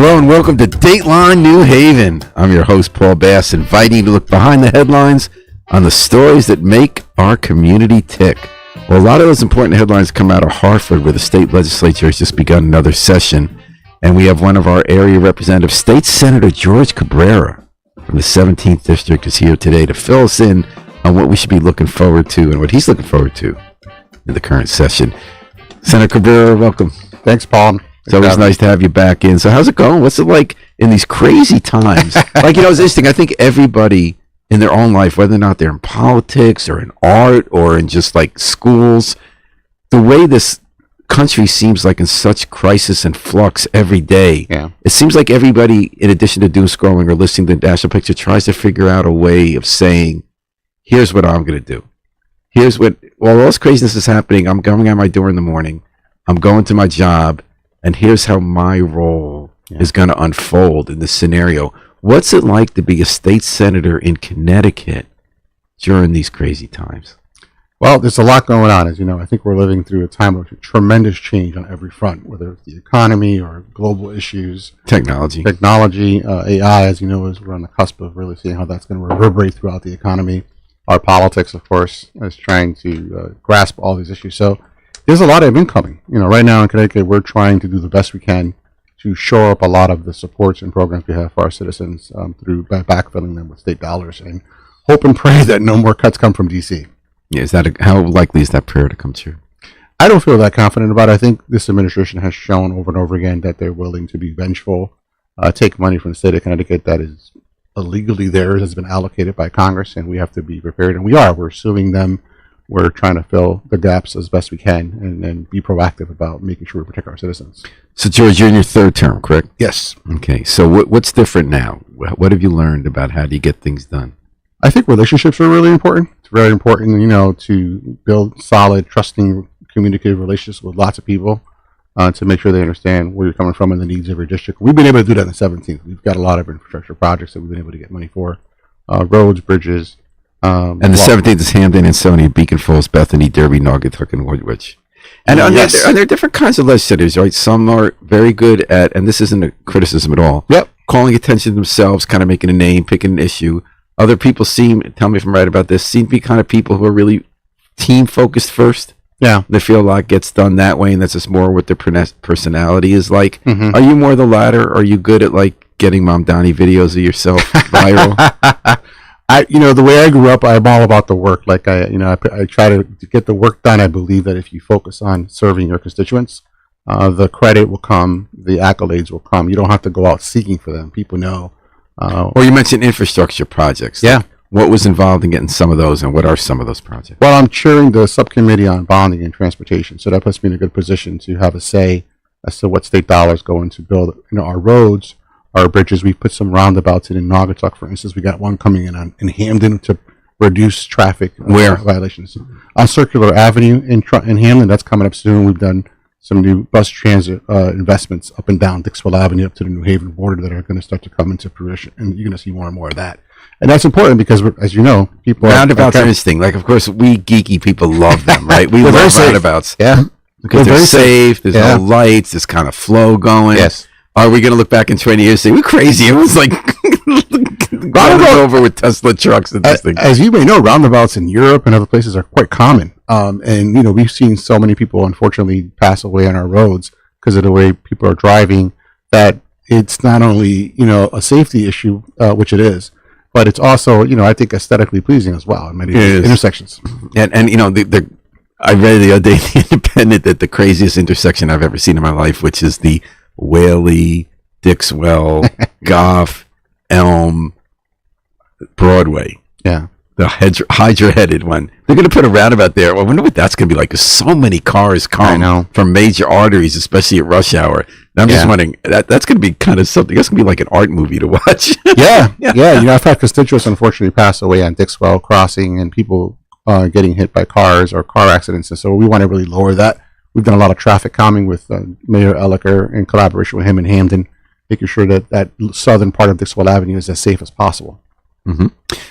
Hello and welcome to Dateline New Haven. I'm your host, Paul Bass, inviting you to look behind the headlines on the stories that make our community tick. Well, a lot of those important headlines come out of Hartford, where the state legislature has just begun another session. And we have one of our area representatives, State Senator Jorge Cabrera from the 17th District, is here today to fill us in on what we should be looking forward to and what he's looking forward to in the current session. Senator Cabrera, welcome. Thanks, Paul. It's always nice to have you back in. So how's it going? What's it like in these crazy times? Like, it's interesting. I think everybody in their own life, whether or not they're in politics or in art or in just like schools, the way this country seems like in such crisis and flux every day. Yeah. It seems like everybody, in addition to doom scrolling or listening to the national picture, tries to figure out a way of saying, here's what I'm going to do. Here's what, while all this craziness is happening, I'm going out my door in the morning, I'm going to my job, and here's how my role is going to unfold in this scenario. What's it like to be a state senator in Connecticut during these crazy times? Well, there's a lot going on. As you know, I think we're living through a time of tremendous change on every front, whether it's the economy or global issues. Technology, AI, as you know, we're on the cusp of really seeing how that's going to reverberate throughout the economy. Our politics, of course, is trying to grasp all these issues. So there's a lot of incoming. Right now in Connecticut, we're trying to do the best we can to shore up a lot of the supports and programs we have for our citizens through backfilling them with state dollars, and hope and pray that no more cuts come from D.C. Yeah, how likely is that prayer to come true? I don't feel that confident about it. I think this administration has shown over and over again that they're willing to be vengeful, take money from the state of Connecticut that is illegally theirs, has been allocated by Congress, and we have to be prepared. And we are. We're suing them. We're trying to fill the gaps as best we can and be proactive about making sure we protect our citizens. So, George, you're in your third term, correct? Yes. Okay. So what's different now? What have you learned about how do you get things done? I think relationships are really important. It's very important, to build solid, trusting, communicative relationships with lots of people to make sure they understand where you're coming from and the needs of your district. We've been able to do that in the 17th. We've got a lot of infrastructure projects that we've been able to get money for, roads, bridges. And the 17th is Hamden and Sony, Beacon Falls, Bethany, Derby, Naugatuck, and Woodwich. And there are different kinds of legislators, right? Some are very good at, and this isn't a criticism at all, calling attention to themselves, kind of making a name, picking an issue. Other people tell me if I'm right about this, seem to be kind of people who are really team-focused first. Yeah. They feel a lot gets done that way, and that's just more what their personality is like. Mm-hmm. Are you more the latter? Are you good at, like, getting Mom Donnie videos of yourself viral? The way I grew up, I'm all about the work. Like I try to get the work done. I believe that if you focus on serving your constituents, the credit will come, the accolades will come. You don't have to go out seeking for them. People know. Well, you mentioned infrastructure projects. Yeah. Like, what was involved in getting some of those, and what are some of those projects? Well, I'm chairing the subcommittee on bonding and transportation, so that puts me in a good position to have a say as to what state dollars go into build our roads, our bridges. We put some roundabouts in Naugatuck, for instance. We got one coming in Hamden to reduce traffic violations. On Circular Avenue in Hamden, that's coming up soon. We've done some new bus transit investments up and down Dixwell Avenue up to the New Haven border that are going to start to come into fruition, and you're going to see more and more of that. And that's important because, as you know, people roundabouts are interesting. Like, of course, we geeky people love them, right? We love roundabouts. Yeah, because they're safe. There's no lights. There's kind of flow going. Yes. Are we going to look back in 20 years and say, we're crazy? It was like running over with Tesla trucks and this thing. As you may know, roundabouts in Europe and other places are quite common. And, we've seen so many people, unfortunately, pass away on our roads because of the way people are driving, that it's not only, a safety issue, which it is, but it's also, I think aesthetically pleasing as well in many intersections. And I read the other day in the Independent that the craziest intersection I've ever seen in my life, which is the Whaley, Dixwell, Goff, Elm, Broadway. Yeah. The Hydra-headed one. They're going to put a roundabout there. I wonder what that's going to be like, because so many cars come from major arteries, especially at rush hour. And I'm just wondering, that's going to be kind of something. That's going to be like an art movie to watch. Yeah. I've had constituents unfortunately pass away on Dixwell Crossing, and people getting hit by cars or car accidents. And so we want to really lower that. We've done a lot of traffic calming with Mayor Elliker in collaboration with him in Hamden, making sure that southern part of Dixwell Avenue is as safe as possible. Mm-hmm.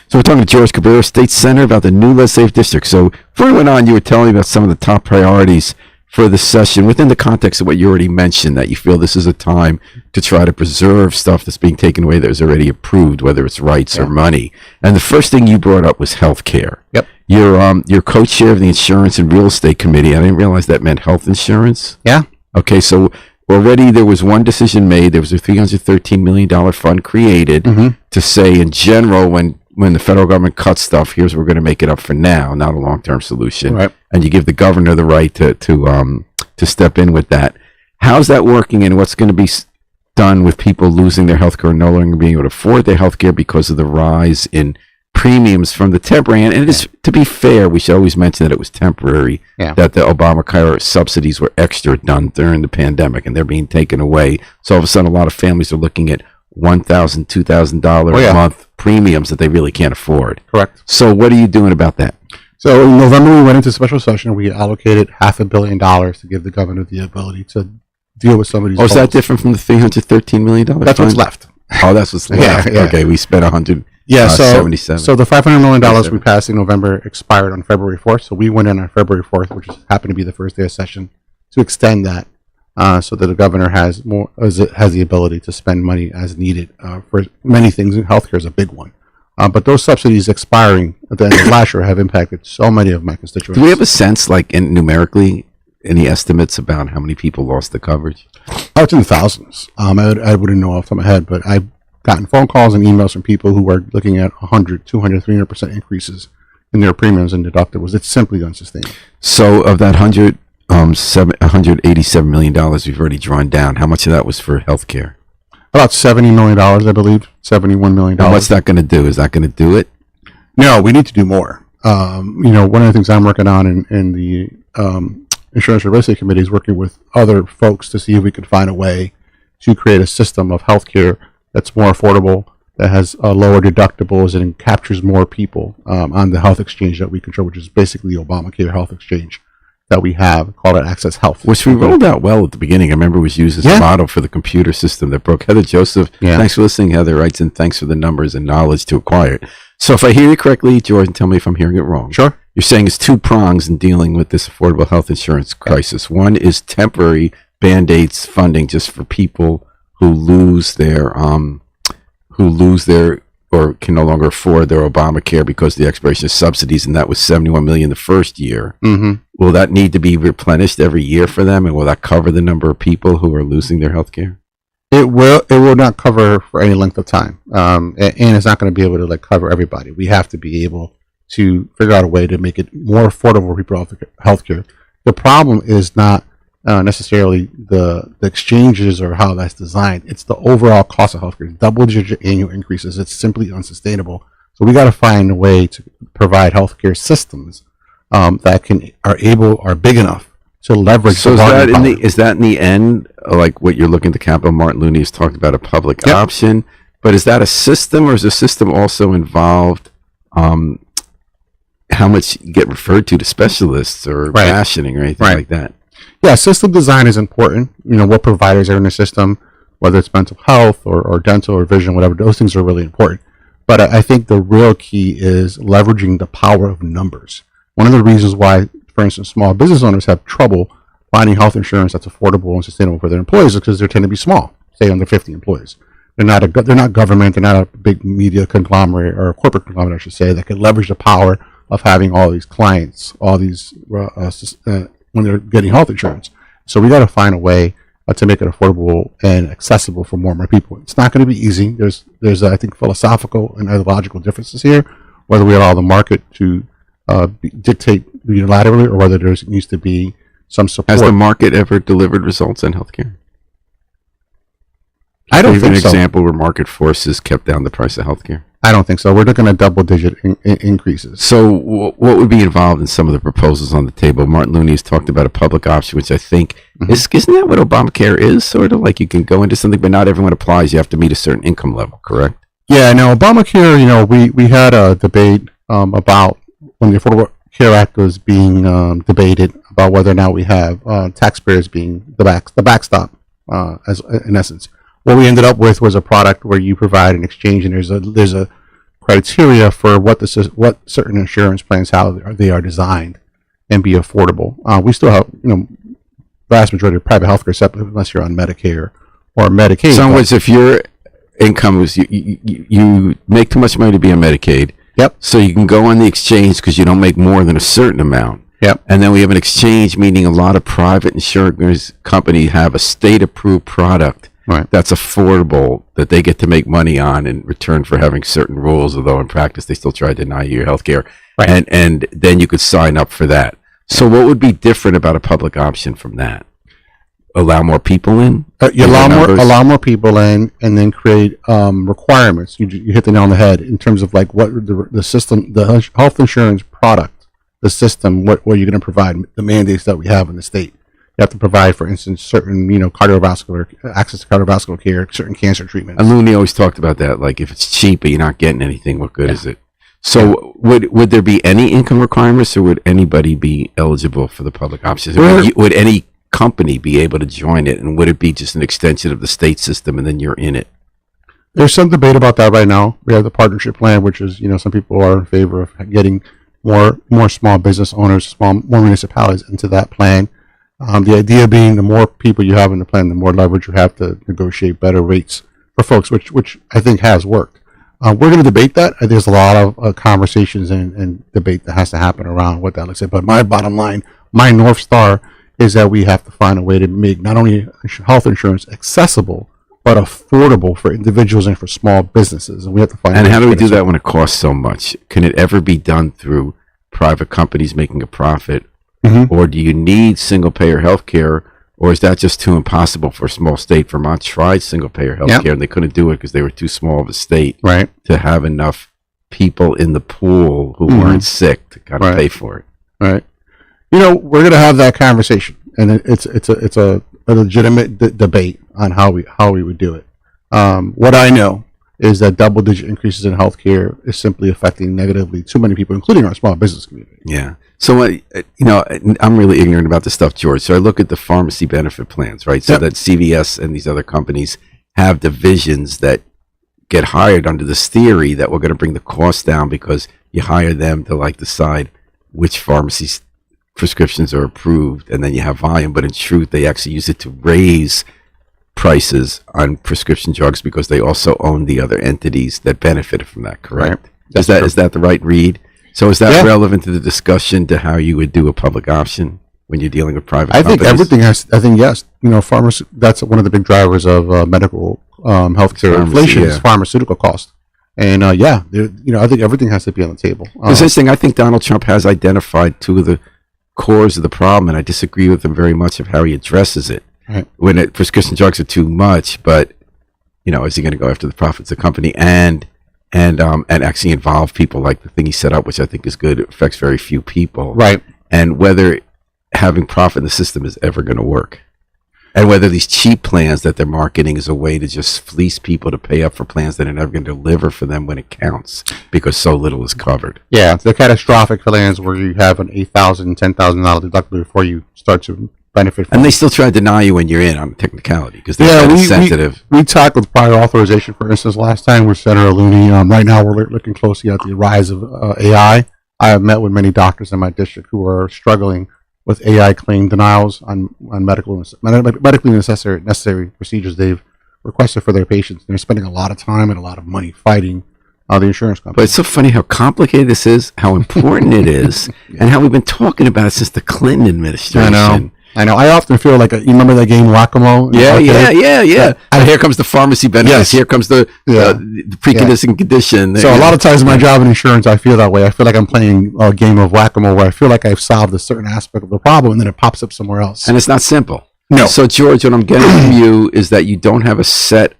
So we're talking to Jorge Cabrera, State Senator, about the new legislative district. So before we went on, you were telling me about some of the top priorities for the session within the context of what you already mentioned, that you feel this is a time to try to preserve stuff that's being taken away that was already approved, whether it's rights or money. And the first thing you brought up was healthcare. Yep. You're co-chair of the Insurance and Real Estate Committee. I didn't realize that meant health insurance. Yeah. Okay, so already there was one decision made. There was a $313 million fund created to say, in general, when the federal government cuts stuff, here's what we're going to make it up for now, not a long-term solution. Right. And you give the governor the right to step in with that. How's that working, and what's going to be done with people losing their health care and no longer being able to afford their health care because of the rise in premiums from the temporary? And it is, to be fair, we should always mention that it was temporary, that the Obamacare subsidies were extra done during the pandemic, and they're being taken away. So all of a sudden, a lot of families are looking at $1,000, $2,000 a month premiums that they really can't afford. Correct. So what are you doing about that? So in November, we went into special session. We allocated $500 million to give the governor the ability to deal with some of these. Oh, is that different from the $313 million? That's what's left. Oh, that's what's left. Yeah. Okay, we spent 100. So 77. So the $500 million we passed in November expired on February 4th. So we went in on February 4th, which happened to be the first day of session, to extend that so that the governor has the ability to spend money as needed for many things. And healthcare is a big one. But those subsidies expiring at the end of last year have impacted so many of my constituents. Do we have a sense, like numerically, any estimates about how many people lost the coverage? Oh, it's in the thousands. I wouldn't know off the top of my head, but I've gotten phone calls and emails from people who are looking at 100, 200, 300% increases in their premiums and deductibles. It's simply unsustainable. So of that $187 million we've already drawn down, how much of that was for health care? About $70 million, I believe. $71 million. And what's that going to do? Is that going to do it? No, we need to do more. One of the things I'm working on in the Insurance and Real Estate Committee is working with other folks to see if we could find a way to create a system of healthcare that's more affordable, that has lower deductibles, and captures more people on the health exchange that we control, which is basically the Obamacare health exchange that we have, called it Access Health. Which we rolled out well at the beginning. I remember it was used as a model for the computer system that broke. Heather Joseph, thanks for listening. Heather writes in, thanks for the numbers and knowledge to acquire it. So if I hear you correctly, George, and tell me if I'm hearing it wrong. Sure. You're saying it's two prongs in dealing with this affordable health insurance crisis. One is temporary Band-Aids funding just for people who lose their or can no longer afford their Obamacare because of the expiration of subsidies, and that was $71 million the first year. Mm-hmm. Will that need to be replenished every year for them, and will that cover the number of people who are losing their health care? It will not cover for any length of time, and it's not going to be able to cover everybody. We have to be able to figure out a way to make it more affordable for people healthcare. The problem is not necessarily the exchanges or how that's designed. It's the overall cost of healthcare. Double-digit annual increases. It's simply unsustainable. So we got to find a way to provide healthcare systems that are big enough to leverage. So is that in the end, like what you're looking to capital? Martin Looney has talked about a public option, but is that a system, or is the system also involved? How much you get referred to specialists or rationing or anything like that? Yeah, system design is important. What providers are in the system, whether it's mental health or dental or vision, whatever, those things are really important. But I think the real key is leveraging the power of numbers. One of the reasons why, for instance, small business owners have trouble finding health insurance that's affordable and sustainable for their employees is because they tend to be small, say under 50 employees. They're not government, they're not a big media conglomerate or a corporate conglomerate, I should say, that can leverage the power of having all these clients, all these when they're getting health insurance. So we got to find a way to make it affordable and accessible for more and more people. It's not going to be easy. There's I think philosophical and ideological differences here, whether we allow the market to dictate unilaterally or whether there needs to be some support. Has the market ever delivered results in healthcare? I don't think so. An example where market forces kept down the price of healthcare? I don't think so. We're looking at double-digit increases. So what would be involved in some of the proposals on the table? Martin Looney has talked about a public option, which I think isn't that what Obamacare is? Sort of like you can go into something, but not everyone applies. You have to meet a certain income level, correct? Yeah. Now Obamacare, we had a debate about when the Affordable Care Act was being debated about whether or not we have taxpayers being the backstop, as in essence. What we ended up with was a product where you provide an exchange, and there's a criteria for what certain insurance plans, how they are designed and be affordable. We still have vast majority of private healthcare, except unless you're on Medicare or Medicaid. So in other words, if your income was you make too much money to be on Medicaid, Yep. so you can go on the exchange because you don't make more than a certain amount. Yep. And then we have an exchange, meaning a lot of private insurance companies have a state-approved product Right. that's affordable that they get to make money on in return for having certain rules, although in practice they still try to deny you your health care. Right. And then you could sign up for that. So what would be different about a public option from that? Allow more people in? You allow more people in, and then create requirements. You hit the nail on the head in terms of like what the system, the health insurance product, the system, what you're going to provide, the mandates that we have in the state. You have to provide, for instance, certain cardiovascular access to cardiovascular care, certain cancer treatments. And Looney always talked about that. Like if it's cheap but you're not getting anything, what good is it? So would there be any income requirements, or would anybody be eligible for the public options? Would any company be able to join it, and would it be just an extension of the state system and then you're in it? There's some debate about that right now. We have the partnership plan, which is, some people are in favor of getting more small business owners, more municipalities into that plan. The idea being the more people you have in the plan, the more leverage you have to negotiate better rates for folks, which I think has worked. We're going to debate that. There's a lot of conversations and debate that has to happen around what that looks like. But my bottom line, my North Star, is that we have to find a way to make not only health insurance accessible, but affordable for individuals and for small businesses. And we have to find. And how do we do that when it costs so much? Can it ever be done through private companies making a profit? Mm-hmm. Or do you need single payer health care? Or is that just too impossible for a small state? Vermont tried single payer health care and they couldn't do it because they were too small of a state to have enough people in the pool who weren't sick to kind of pay for it. Right. We're going to have that conversation, and it's a legitimate debate on how we would do it. What I know is that double-digit increases in healthcare is simply affecting negatively too many people, including our small business community. Yeah. So, I'm really ignorant about this stuff, George. So I look at the pharmacy benefit plans, right? So that CVS and these other companies have divisions that get hired under this theory that we're going to bring the cost down because you hire them to decide which pharmacies prescriptions are approved, and then you have volume. But in truth, they actually use it to raise prices on prescription drugs because they also own the other entities that benefited from that. Correct? Right. Is that the right read? So is that relevant to the discussion to how you would do a public option when you're dealing with private companies? I think yes. Pharmacy. That's one of the big drivers of medical healthcare inflation is pharmaceutical cost. And I think everything has to be on the table. It's interesting. I think Donald Trump has identified two of the cores of the problem, and I disagree with him very much of how he addresses it. Right. When prescription drugs are too much, but is he going to go after the profits of the company and actually involve people like the thing he set up, which I think is good. It affects very few people, right? And whether having profit in the system is ever going to work, and whether these cheap plans that they're marketing is a way to just fleece people to pay up for plans that are never going to deliver for them when it counts because so little is covered. Yeah, the catastrophic plans where you have an $8,000, $10,000 deductible before you start to benefit from and they still try to deny you when you're in on technicality because they're sensitive. We talked with prior authorization, for instance, last time with Senator Looney. Right now we're looking closely at the rise of AI. I have met with many doctors in my district who are struggling with AI claim denials on medically necessary procedures they've requested for their patients. They're spending a lot of time and a lot of money fighting the insurance company. But it's so funny how complicated this is, how important it is, and how we've been talking about it since the Clinton administration. I know. I often feel like you remember that game Whack-A-Mole? Yeah. And here comes the pharmacy benefits. Yes. Here comes the preconditioning condition. So a lot of times in my job in insurance, I feel that way. I feel like I'm playing a game of Whack-A-Mole where I feel like I've solved a certain aspect of the problem, and then it pops up somewhere else. And it's not simple. No. So George, what I'm getting from you is that you don't have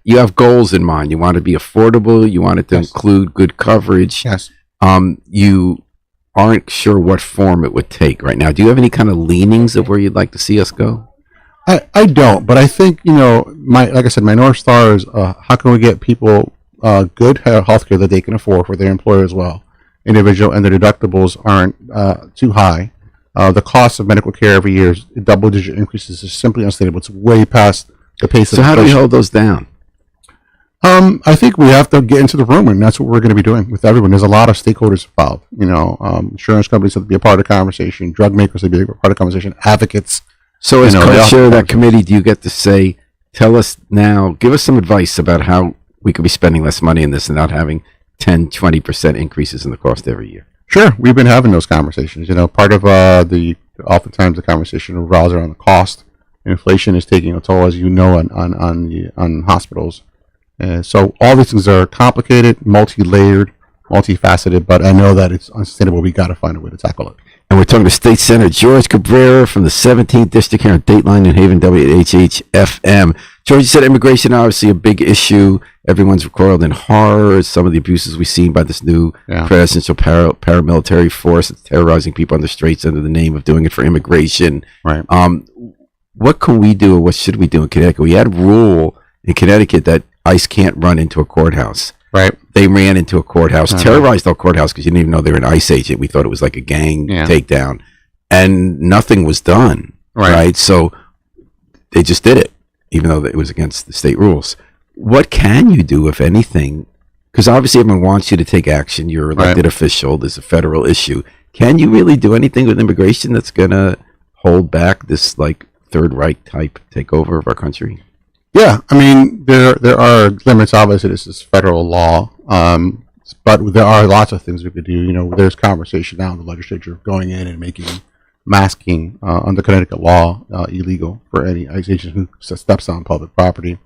you have goals in mind. You want to be affordable. You want it to include good coverage. Yes. You aren't sure what form it would take right now. Do you have any kind of leanings of where you'd like to see us go? I don't, but I think, like I said, my North Star is how can we get people good health care that they can afford for their employer as well. Individual and the deductibles aren't too high. The cost of medical care every year is double-digit increases is simply unsustainable. It's way past the pace of inflation. So how do we hold those down? I think we have to get into the room, and that's what we're going to be doing with everyone. There's a lot of stakeholders involved. Insurance companies have to be a part of the conversation. Drug makers have to be a part of the conversation. Advocates, So as they co-chair of that also- committee, do you get to say, tell us now, give us some advice about how we could be spending less money in this and not having 10, 20% increases in the cost every year? Sure, we've been having those conversations. Part of oftentimes the conversation revolves around the cost. Inflation is taking a toll, as you know, on hospitals. So all these things are complicated, multi-layered, multifaceted, but I know that it's unsustainable. We got to find a way to tackle it. And we're talking to State Senator George Cabrera from the 17th District here on Dateline, New Haven, WHHFM. George, you said immigration, obviously a big issue. Everyone's recoiled in horror at some of the abuses we've seen by this new presidential paramilitary force that's terrorizing people on the streets under the name of doing it for immigration. Right. What can we do, or what should we do in Connecticut? We had a rule in Connecticut that ICE can't run into a courthouse. Right. They ran into a courthouse, terrorized our courthouse because you didn't even know they were an ICE agent. We thought it was like a gang takedown, and nothing was done. Right. So they just did it, even though it was against the state rules. What can you do, if anything? Because obviously everyone wants you to take action. You're an elected official. There's a federal issue. Can you really do anything with immigration that's going to hold back this like Third Reich type takeover of our country? Yeah, I mean, there are limits. Obviously, this is federal law, but there are lots of things we could do. There's conversation now in the legislature going in and making masking under Connecticut law illegal for any ICE agent who steps on public property.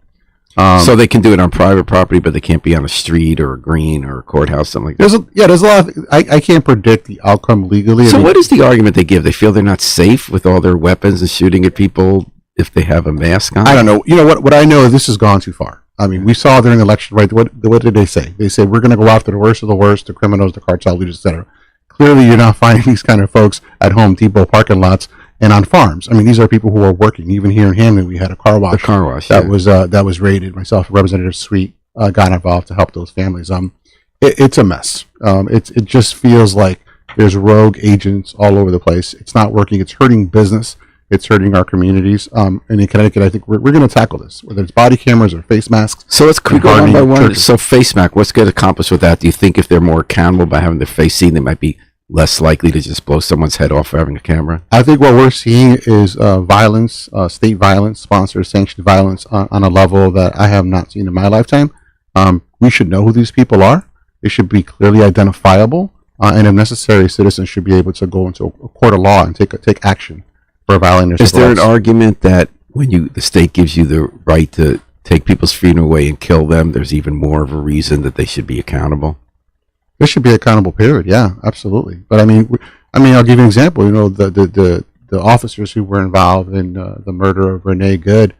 So they can do it on private property, but they can't be on a street or a green or a courthouse, something like that. There's a lot. I can't predict the outcome legally. So what is the argument they give? They feel they're not safe with all their weapons and shooting at people if they have a mask on? I don't know. What I know is this has gone too far. I mean, we saw during the election, right? What did they say? They said we're going to go after the worst of the worst, the criminals, the cartel leaders, etc. Clearly, you're not finding these kind of folks at Home Depot parking lots and on farms. I mean, these are people who are working. Even here in Hamden, we had a car wash. That was raided. Myself, Representative Sweet, got involved to help those families. It's a mess. It just feels like there's rogue agents all over the place. It's not working. It's hurting business. It's hurting our communities. And in Connecticut, I think we're going to tackle this, whether it's body cameras or face masks. So let's go one by one. So face mask, what's going to accomplish with that? Do you think if they're more accountable by having their face seen, they might be less likely to just blow someone's head off for having a camera? I think what we're seeing is violence, state violence, sponsored, sanctioned violence on a level that I have not seen in my lifetime. We should know who these people are. They should be clearly identifiable. And if necessary, citizens should be able to go into a court of law and take action. Is there an argument that when the state gives you the right to take people's freedom away and kill them, there's even more of a reason that they should be accountable? They should be accountable, period. Yeah, absolutely. But I mean, I'll give you an example. The officers who were involved in the murder of Renee Good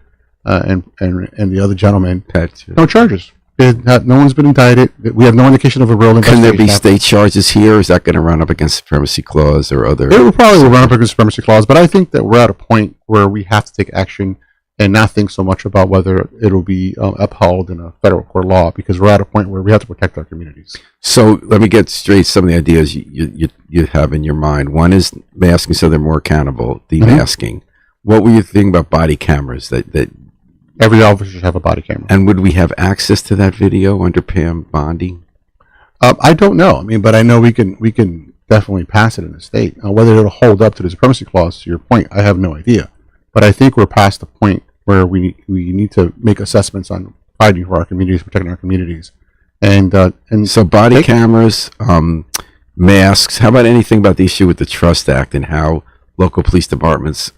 and the other gentleman, no charges. No one's been indicted. We have no indication of a real investigation. Can there be state charges here? Or is that going to run up against Supremacy Clause or other? It will probably run up against Supremacy Clause, but I think that we're at a point where we have to take action and not think so much about whether it'll be upheld in a federal court law, because we're at a point where we have to protect our communities. So let me get straight some of the ideas you have in your mind. One is masking so they're more accountable, demasking. What were you thinking about body cameras? That every officer should have a body camera. And would we have access to that video under Pam Bondi? I don't know. I mean, but I know we can definitely pass it in the state. Whether it'll hold up to the Supremacy Clause, to your point, I have no idea. But I think we're past the point where we need to make assessments on fighting for our communities, protecting our communities, and so body cameras, masks. How about anything about the issue with the Trust Act and how local police departments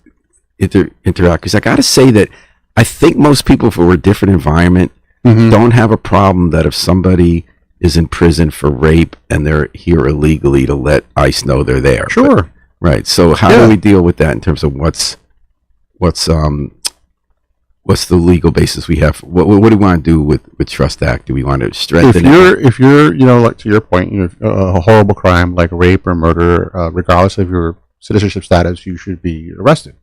interact? Because I got to say that I think most people, if we're a different environment, don't have a problem that if somebody is in prison for rape and they're here illegally, to let ICE know they're there. Sure. But, right. So how do we deal with that in terms of what's the legal basis we have? What do we want to do with Trust Act? Do we want to strengthen it? If you're like to your point, a horrible crime like rape or murder, regardless of your citizenship status, you should be arrested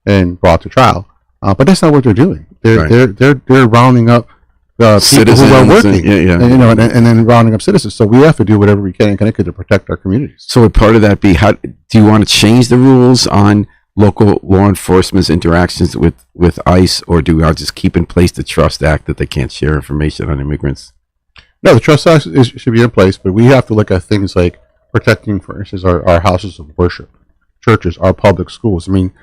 and brought to trial. But that's not what they're doing. They're rounding up people who are working, and then rounding up citizens. So we have to do whatever we can in Connecticut to protect our communities. So would part of that be, how do you want to change the rules on local law enforcement's interactions with ICE, or do we all just keep in place the Trust Act that they can't share information on immigrants? No, the Trust Act should be in place, but we have to look at things like protecting, for instance, our houses of worship, churches, our public schools. I mean,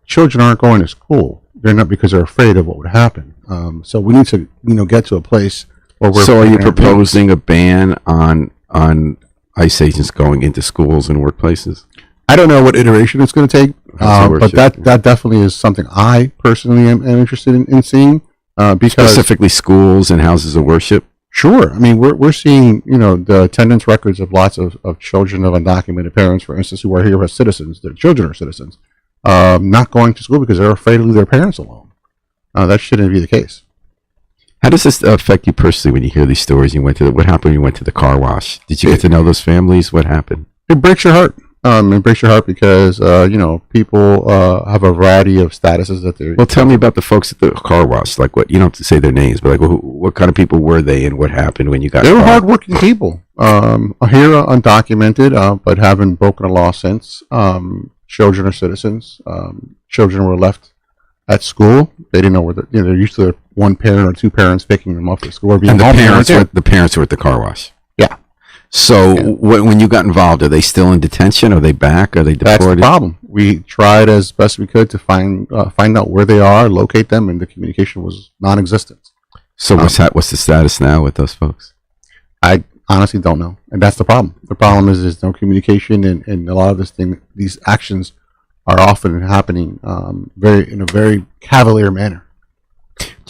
children aren't going to school. They're not because they're afraid of what would happen. So we need to, get to a place where we're. So, are you proposing a ban on ICE agents going into schools and workplaces? I don't know what iteration it's going to take, but that definitely is something I personally am interested in seeing. Because specifically schools and houses of worship. Sure. I mean, we're seeing, the attendance records of lots of children of undocumented parents, for instance, who are here as citizens. Their children are citizens, not going to school because they're afraid to leave their parents alone. That shouldn't be the case. How does this affect you personally when you hear these stories? What happened when you went to the car wash? Did you get to know those families? What happened? It breaks your heart. It breaks your heart because, people have a variety of statuses that they're... Well, tell me about the folks at the car wash. Like what, you don't have to say their names, but like what kind of people were they and what happened when you got... They were hardworking people. Here undocumented, but haven't broken a law since. Children are citizens. Children were left at school. They didn't know where they're used to their one parent or two parents picking them up at school. And the parents were at the car wash. Yeah. So when you got involved, are they still in detention? Are they back? Are they deported? That's the problem. We tried as best we could to find out where they are, locate them, and the communication was non-existent. So what's the status now with those folks? I honestly don't know, and that's the problem. The problem is there's no communication, and a lot of these actions are often happening in a very cavalier manner.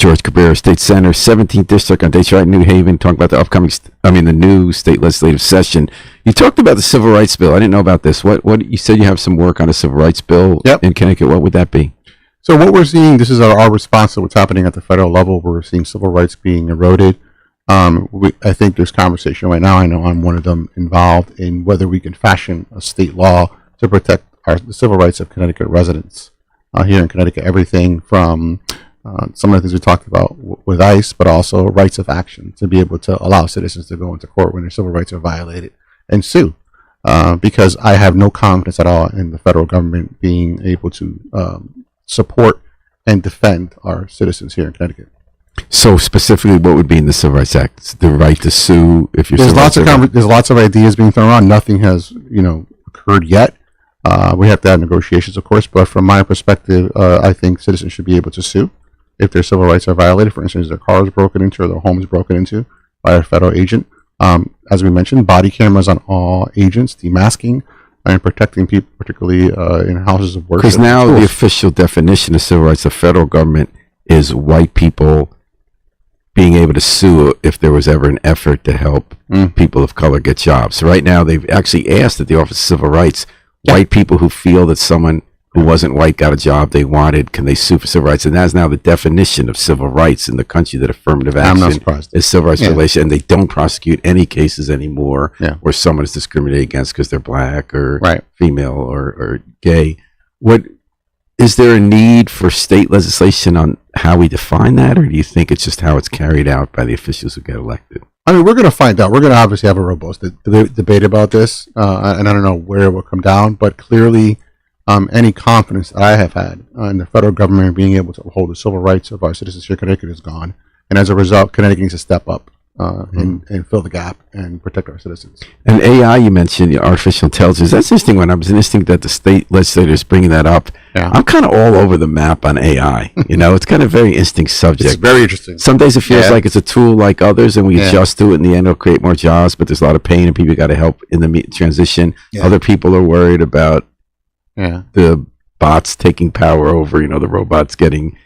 Jorge Cabrera, State Senator, 17th District on Detroit, New Haven, talking about the new state legislative session. You talked about the Civil Rights Bill. I didn't know about this. What you said you have some work on a Civil Rights Bill in Connecticut. What would that be? So what we're seeing, this is our response to what's happening at the federal level. We're seeing civil rights being eroded. I think there's conversation right now. I know I'm one of them involved in whether we can fashion a state law to protect the civil rights of Connecticut residents here in Connecticut. Everything from some of the things we talked about with ICE, but also rights of action to be able to allow citizens to go into court when their civil rights are violated and sue. Because I have no confidence at all in the federal government being able to support and defend our citizens here in Connecticut. So specifically, what would be in the Civil Rights Act? The right to sue if you're... There's lots of ideas being thrown around. Nothing has occurred yet. We have to have negotiations, of course, but from my perspective, I think citizens should be able to sue if their civil rights are violated. For instance, their car is broken into or their home is broken into by a federal agent. As we mentioned, body cameras on all agents, demasking, and protecting people, particularly in houses of worship. Because now the official definition of civil rights of the federal government is white people being able to sue if there was ever an effort to help people of color get jobs. So right now, they've actually asked at the Office of Civil Rights, white people who feel that someone who wasn't white got a job they wanted, can they sue for civil rights? And that's now the definition of civil rights in the country, that affirmative action is civil rights violation, and they don't prosecute any cases anymore where someone is discriminated against because they're black or female or gay. Is there a need for state legislation on how we define that, or do you think it's just how it's carried out by the officials who get elected? I mean, we're going to find out. We're going to obviously have a robust debate about this, and I don't know where it will come down, but clearly any confidence that I have had in the federal government being able to uphold the civil rights of our citizens here in Connecticut is gone. And as a result, Connecticut needs to step up and fill the gap and protect our citizens. And AI, you mentioned artificial intelligence. That's interesting. When I was interesting that the state legislators bringing that up. I'm kind of all over the map on AI. It's kind of a very interesting subject. It's very interesting. Some days it feels like it's a tool like others, and we adjust to it. In the end, it'll create more jobs, but there's a lot of pain, and people got to help in the transition. Other people are worried about the bots taking power over, the robots getting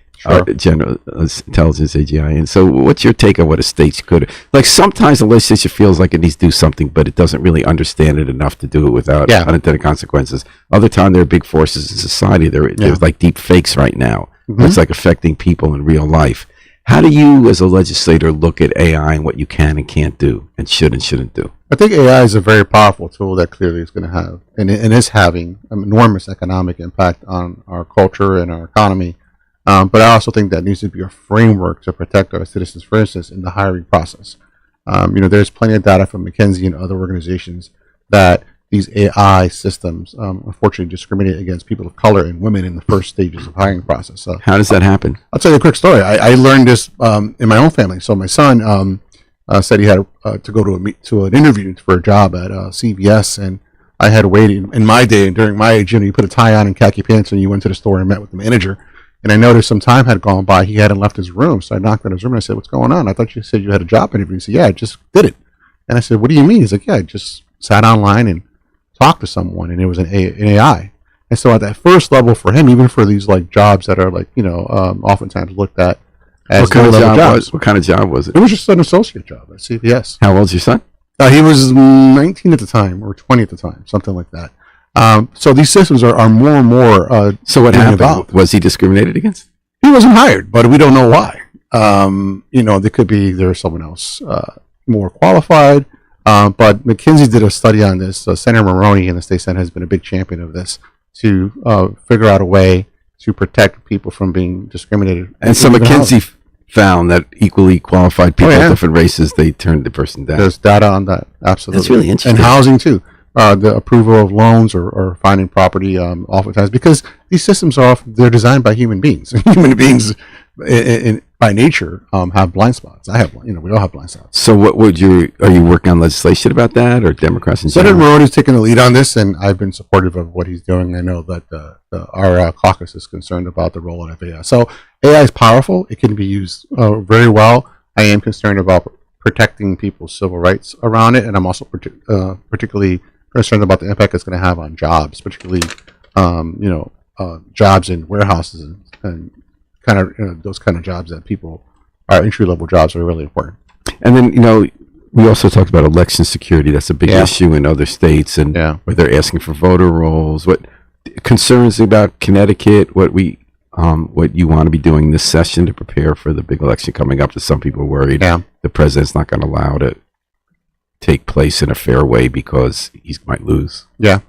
general intelligence, AGI. And so what's your take on what a state could... Like, sometimes the legislature feels like it needs to do something, but it doesn't really understand it enough to do it without unintended consequences. Other time, there are big forces in society. There's like deep fakes right now. It's like affecting people in real life. How do you, as a legislator, look at AI and what you can and can't do and should and shouldn't do? I think AI is a very powerful tool that clearly is going to have and is having an enormous economic impact on our culture and our economy. But I also think that needs to be a framework to protect our citizens, for instance, in the hiring process. There's plenty of data from McKinsey and other organizations that these AI systems unfortunately discriminate against people of color and women in the first stages of hiring process. So, how does that happen? I'll tell you a quick story. I learned this in my own family. So my son said he had to go to an interview for a job at CVS, and I had waited in my day and during my age, you put a tie on and khaki pants and you went to the store and met with the manager. And I noticed some time had gone by. He hadn't left his room. So I knocked on his room and I said, "What's going on? I thought you said you had a job interview." He said, "Yeah, I just did it." And I said, "What do you mean?" He's like, "Yeah, I just sat online and talked to someone, and it was an AI." And so at that first level for him, even for these like jobs that are like, oftentimes looked at as What kind of low-level job jobs. what kind of job was it? It was just an associate job at CVS. How old's your son? He was 19 at the time, or 20 at the time, something like that. So these systems are more and more. So what getting happened? involved. Was he discriminated against? He wasn't hired, but we don't know why. There could be there's someone else more qualified. But McKinsey did a study on this. Senator Maroney in the state Senate has been a big champion of this to figure out a way to protect people from being discriminated. And so McKinsey found that equally qualified people of different races, they turned the person down. There's data on that, absolutely. That's really interesting. And housing too. The approval of loans or finding property oftentimes, because these systems they're designed by human beings. Human beings by nature have blind spots. I have, we all have blind spots. So are you working on legislation about that, or Democrats in Senator general? Maroney's taking the lead on this, and I've been supportive of what he's doing. I know that our caucus is concerned about the role of AI. So AI is powerful. It can be used very well. I am concerned about protecting people's civil rights around it, and I'm also particularly concerned about the impact it's going to have on jobs, particularly jobs in warehouses and kind of those kind of jobs that people are entry-level jobs are really important. And then we also talked about election security. That's a big issue in other states, and where they're asking for voter rolls. What concerns about Connecticut? What you want to be doing this session to prepare for the big election coming up? That some people are worried the president's not going to allow to take place in a fair way because he might lose. Yeah.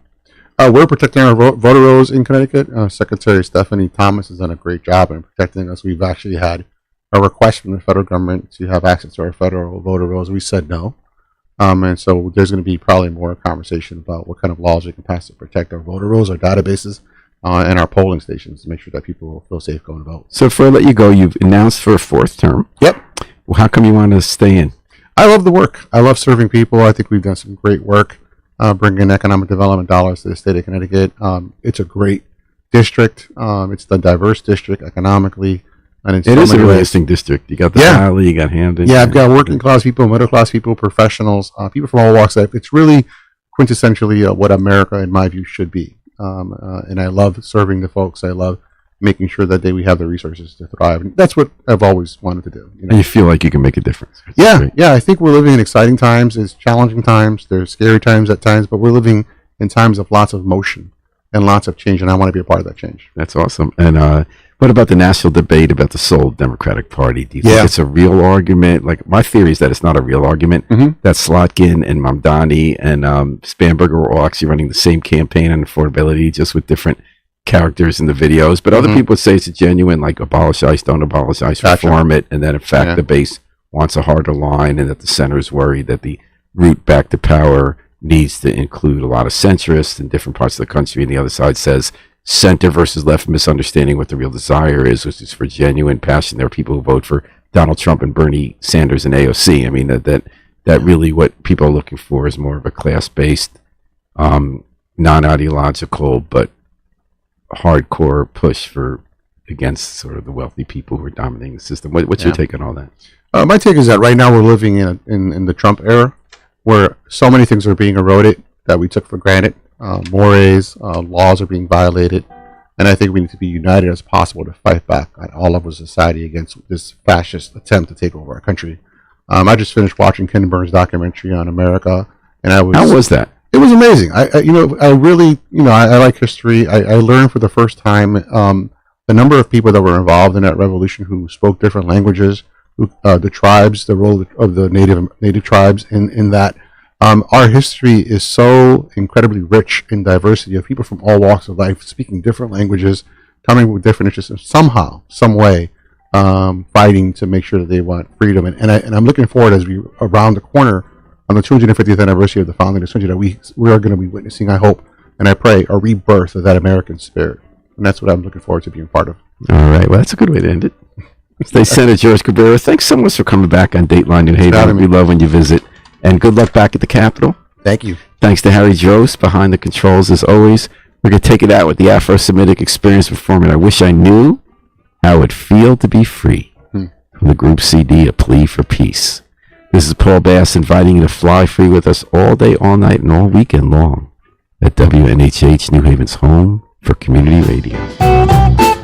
We're protecting our voter rolls in Connecticut. Secretary Stephanie Thomas has done a great job in protecting us. We've actually had a request from the federal government to have access to our federal voter rolls. We said no. And so there's going to be probably more conversation about what kind of laws we can pass to protect our voter rolls, our databases, and our polling stations to make sure that people feel safe going to vote. So before I let you go, you've announced for a fourth term. Yep. Well, how come you want to stay in? I love the work. I love serving people. I think we've done some great work bringing economic development dollars to the state of Connecticut. It's a great district. It's the diverse district economically. And it is a really interesting district. You got the Valley, you got Hampton. Yeah, I've got working class people, middle class people, professionals, people from all walks of life. It's really quintessentially what America, in my view, should be. And I love serving the folks. I love making sure that we have the resources to thrive. And that's what I've always wanted to do. And you feel like you can make a difference. Yeah. I think we're living in exciting times. It's challenging times. There's scary times at times, but we're living in times of lots of motion and lots of change, and I want to be a part of that change. That's awesome. And what about the national debate about the sole Democratic Party? Do you think it's a real argument? Like, my theory is that it's not a real argument. Mm-hmm. That Slotkin and Mamdani and Spanberger were all actually running the same campaign on affordability, just with different characters in the videos. But other people say it's a genuine, like, abolish ICE, don't abolish ICE, reform it. And then, in fact, the base wants a harder line, and that the center is worried that the route back to power needs to include a lot of centrists in different parts of the country. And the other side says center versus left, misunderstanding what the real desire is, which is for genuine passion. There are people who vote for Donald Trump and Bernie Sanders and AOC. I mean, that really what people are looking for is more of a class-based, non-ideological, but hardcore push against sort of the wealthy people who are dominating the system. What's your take on all that? My take is that right now we're living in the Trump era, where so many things are being eroded that we took for granted. Mores, laws are being violated, and I think we need to be united as possible to fight back at all levels of society against this fascist attempt to take over our country. I just finished watching Ken Burns' documentary on America, and how was that? It was amazing. I really, I like history. I learned for the first time the number of people that were involved in that revolution who spoke different languages, the tribes, the role of the native tribes in that. Our history is so incredibly rich in diversity of people from all walks of life, speaking different languages, coming with different interests, and somehow, some way, fighting to make sure that they want freedom. And I'm looking forward as we around the corner on the 250th anniversary of the founding of this country that we are going to be witnessing, I hope, and I pray, a rebirth of that American spirit. And that's what I'm looking forward to being part of. All right. Well, that's a good way to end it. State Senator Jorge Cabrera, thanks so much for coming back on Dateline New Haven. We love when you visit. And good luck back at the Capitol. Thank you. Thanks to Harry Drost behind the controls as always. We're going to take it out with the Afro-Semitic Experience performing I Wish I Knew How It Would Feel to Be Free from the group CD, A Plea for Peace. This is Paul Bass inviting you to fly free with us all day, all night, and all weekend long at WNHH, New Haven's home for community radio.